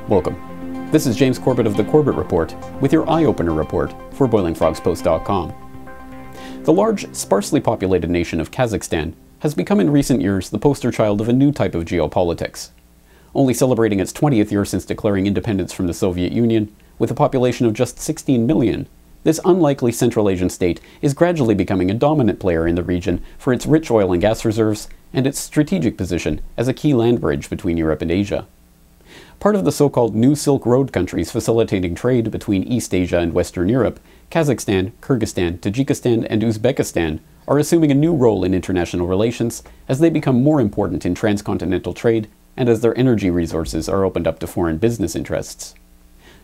Welcome. This is James Corbett of the Corbett Report with your EyeOpener report for BoilingFrogsPost.com. The large, sparsely populated nation of Kazakhstan has become in recent years the poster child of a new type of geopolitics. Only celebrating its 20th year since declaring independence from the Soviet Union, with a population of just 16 million, this unlikely Central Asian state is gradually becoming a dominant player in the region for its rich oil and gas reserves and its strategic position as a key land bridge between Europe and Asia. Part of the so-called New Silk Road countries facilitating trade between East Asia and Western Europe, Kazakhstan, Kyrgyzstan, Tajikistan and Uzbekistan are assuming a new role in international relations as they become more important in trans-continental trade and as their energy resources are opened up to foreign business interests.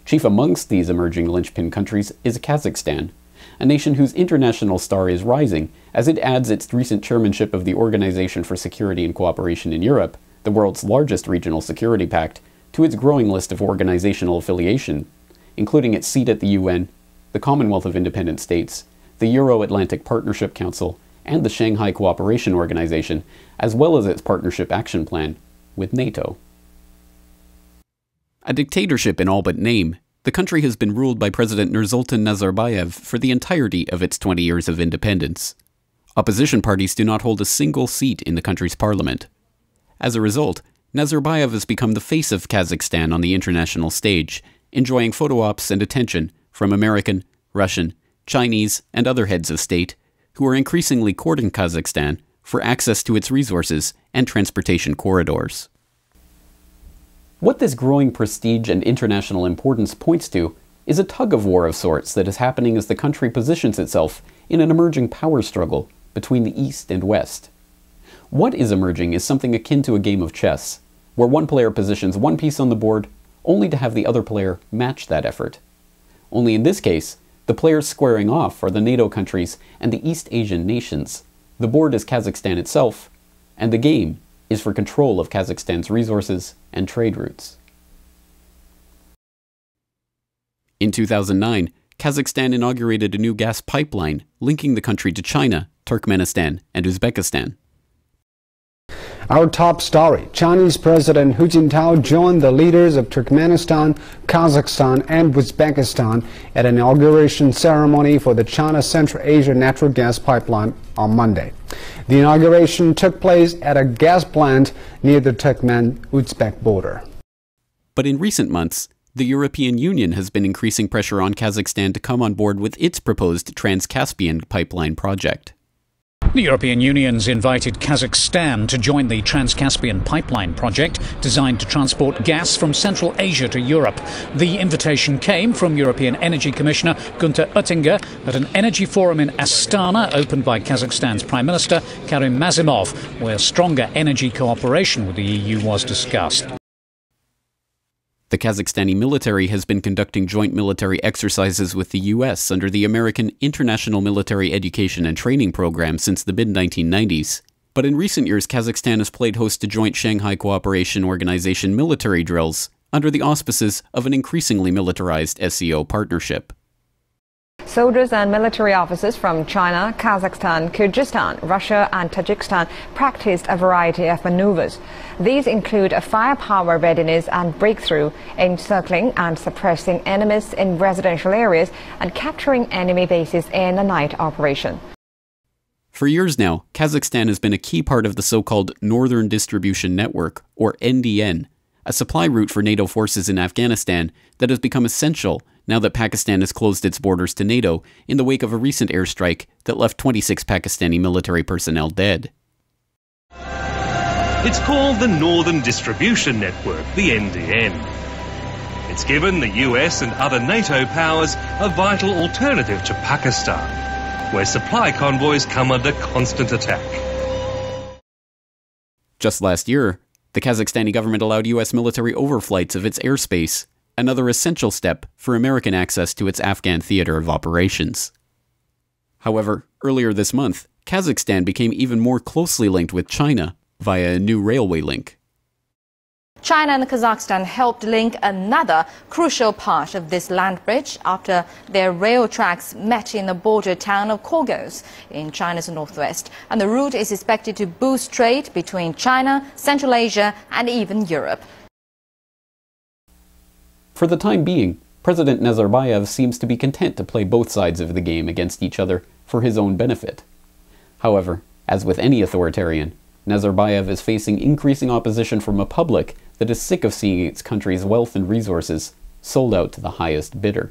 Chief amongst these emerging linchpin countries is Kazakhstan, a nation whose international star is rising as it adds its recent chairmanship of the Organization for Security and Cooperation in Europe, the world's largest regional security pact, to its growing list of organizational affiliation, including its seat at the UN, the Commonwealth of Independent States, the Euro-Atlantic Partnership Council, and the Shanghai Cooperation Organization, as well as its Partnership Action Plan with NATO. A dictatorship in all but name, the country has been ruled by President Nursultan Nazarbayev for the entirety of its 20 years of independence. Opposition parties do not hold a single seat in the country's parliament. As a result, Nazarbayev has become the face of Kazakhstan on the international stage, enjoying photo ops and attention from American, Russian, Chinese, and other heads of state, who are increasingly courting Kazakhstan for access to its resources and transportation corridors. What this growing prestige and international importance points to is a tug-of-war of sorts that is happening as the country positions itself in an emerging power struggle between the East and West. What is emerging is something akin to a game of chess, where one player positions one piece on the board only to have the other player match that effort. Only in this case, the players squaring off are the NATO countries and the East Asian nations. The board is Kazakhstan itself, and the game is for control of Kazakhstan's resources and trade routes. In 2009, Kazakhstan inaugurated a new gas pipeline linking the country to China, Turkmenistan, and Uzbekistan. Our top story: Chinese President Hu Jintao joined the leaders of Turkmenistan, Kazakhstan and Uzbekistan at an inauguration ceremony for the China Central Asia natural gas pipeline on Monday. The inauguration took place at a gas plant near the Turkmen-Uzbek border. But in recent months, the European Union has been increasing pressure on Kazakhstan to come on board with its proposed Trans-Caspian pipeline project. The European Union's invited Kazakhstan to join the Trans-Caspian pipeline project designed to transport gas from Central Asia to Europe. The invitation came from European Energy Commissioner Günther Oettinger at an energy forum in Astana opened by Kazakhstan's Prime Minister Karim Mazimov, where stronger energy cooperation with the EU was discussed. The Kazakhstani military has been conducting joint military exercises with the US under the American International Military Education and Training Program since the mid-1990s. But in recent years, Kazakhstan has played host to joint Shanghai Cooperation Organization military drills under the auspices of an increasingly militarized SCO partnership. Soldiers and military officers from China, Kazakhstan, Kyrgyzstan, Russia and Tajikistan practiced a variety of maneuvers. These include a firepower readiness and breakthrough, encircling and suppressing enemies in residential areas and capturing enemy bases in a night operation. For years now, Kazakhstan has been a key part of the so-called Northern Distribution Network, or NDN, a supply route for NATO forces in Afghanistan that has become essential now that Pakistan has closed its borders to NATO in the wake of a recent airstrike that left 26 Pakistani military personnel dead. It's called the Northern Distribution Network, the NDN. It's given the US and other NATO powers a vital alternative to Pakistan, where supply convoys come under constant attack. Just last year, the Kazakhstani government allowed US military overflights of its airspace, another essential step for American access to its Afghan theater of operations. However, earlier this month, Kazakhstan became even more closely linked with China via a new railway link. China and Kazakhstan helped link another crucial part of this land bridge after their rail tracks met in the border town of Kyrgyzstan in China's northwest. And the route is expected to boost trade between China, Central Asia and even Europe. For the time being, President Nazarbayev seems to be content to play both sides of the game against each other for his own benefit. However, as with any authoritarian, Nazarbayev is facing increasing opposition from a public that is sick of seeing its country's wealth and resources sold out to the highest bidder.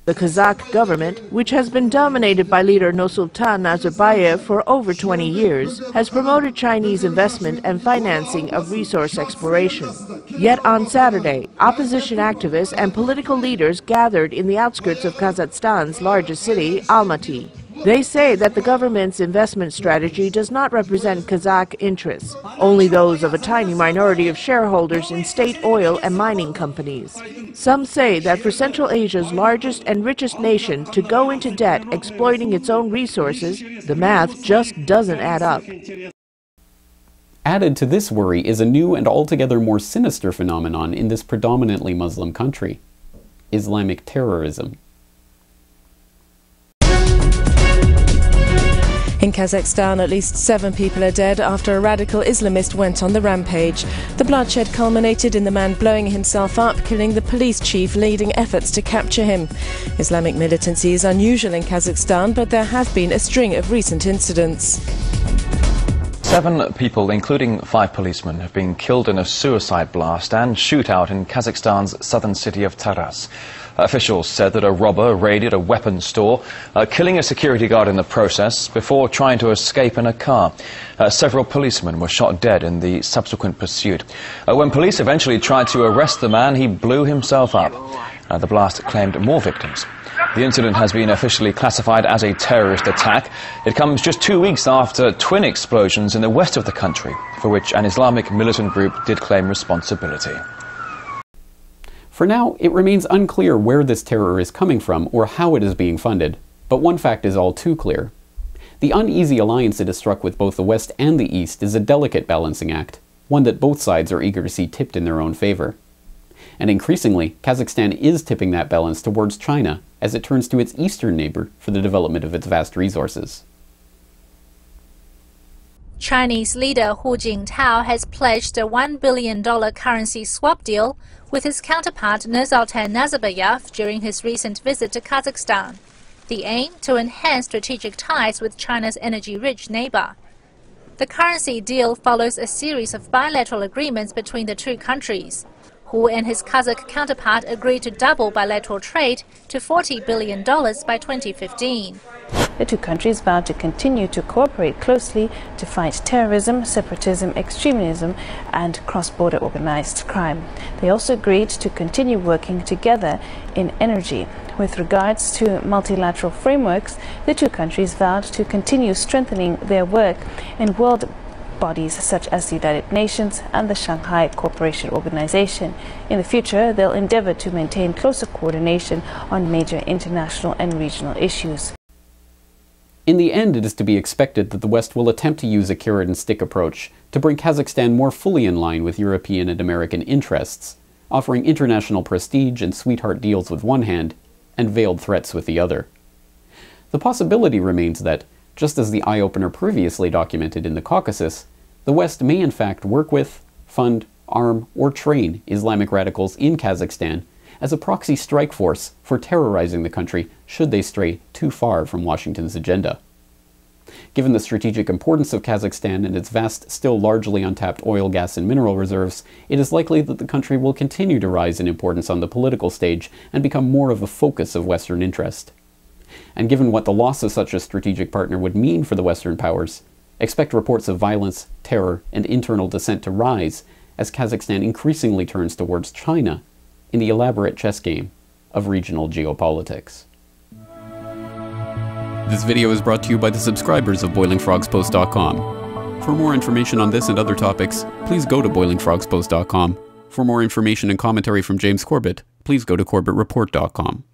The Kazakh government, which has been dominated by leader Nursultan Nazarbayev for over 20 years, has promoted Chinese investment and financing of resource exploration. Yet on Saturday, opposition activists and political leaders gathered in the outskirts of Kazakhstan's largest city, Almaty. They say that the government's investment strategy does not represent Kazakh interests, only those of a tiny minority of shareholders in state oil and mining companies. Some say that for Central Asia's largest and richest nation to go into debt exploiting its own resources, the math just doesn't add up. Added to this worry is a new and altogether more sinister phenomenon in this predominantly Muslim country: Islamic terrorism. In Kazakhstan, at least 7 people are dead after a radical Islamist went on the rampage. The bloodshed culminated in the man blowing himself up, killing the police chief leading efforts to capture him. Islamic militancy is unusual in Kazakhstan, but there have been a string of recent incidents. 7 people, including 5 policemen, have been killed in a suicide blast and shootout in Kazakhstan's southern city of Taraz. Officials said that a robber raided a weapons store, killing a security guard in the process before trying to escape in a car. Several policemen were shot dead in the subsequent pursuit. When police eventually tried to arrest the man, he blew himself up. The blast claimed more victims. The incident has been officially classified as a terrorist attack. It comes just 2 weeks after twin explosions in the west of the country, for which an Islamic militant group did claim responsibility. For now, it remains unclear where this terror is coming from or how it is being funded, but one fact is all too clear. The uneasy alliance it has struck with both the West and the East is a delicate balancing act, one that both sides are eager to see tipped in their own favor. And increasingly, Kazakhstan is tipping that balance towards China as it turns to its eastern neighbor for the development of its vast resources. Chinese leader Hu Jintao has pledged a $1 billion currency swap deal with his counterpart Nursultan Nazarbayev during his recent visit to Kazakhstan. The aim to enhance strategic ties with China's energy-rich neighbor. The currency deal follows a series of bilateral agreements between the two countries. Hu and his Kazakh counterpart agreed to double bilateral trade to $40 billion by 2015. The two countries vowed to continue to cooperate closely to fight terrorism, separatism, extremism and cross-border organized crime. They also agreed to continue working together in energy. With regards to multilateral frameworks, the two countries vowed to continue strengthening their work in world bodies such as the United Nations and the Shanghai Cooperation Organization. In the future, they'll endeavor to maintain closer coordination on major international and regional issues. In the end, it is to be expected that the West will attempt to use a carrot-and-stick approach to bring Kazakhstan more fully in line with European and American interests, offering international prestige and sweetheart deals with one hand, and veiled threats with the other. The possibility remains that, just as the EyeOpener previously documented in the Caucasus, the West may in fact work with, fund, arm, or train Islamic radicals in Kazakhstan as a proxy strike force for terrorizing the country should they stray too far from Washington's agenda. Given the strategic importance of Kazakhstan and its vast, still largely untapped oil, gas, and mineral reserves, it is likely that the country will continue to rise in importance on the political stage and become more of a focus of Western interest. And given what the loss of such a strategic partner would mean for the Western powers, expect reports of violence, terror, and internal dissent to rise as Kazakhstan increasingly turns towards China in the elaborate chess game of regional geopolitics. This video is brought to you by the subscribers of BoilingFrogsPost.com. For more information on this and other topics, please go to BoilingFrogsPost.com. For more information and commentary from James Corbett, please go to CorbettReport.com.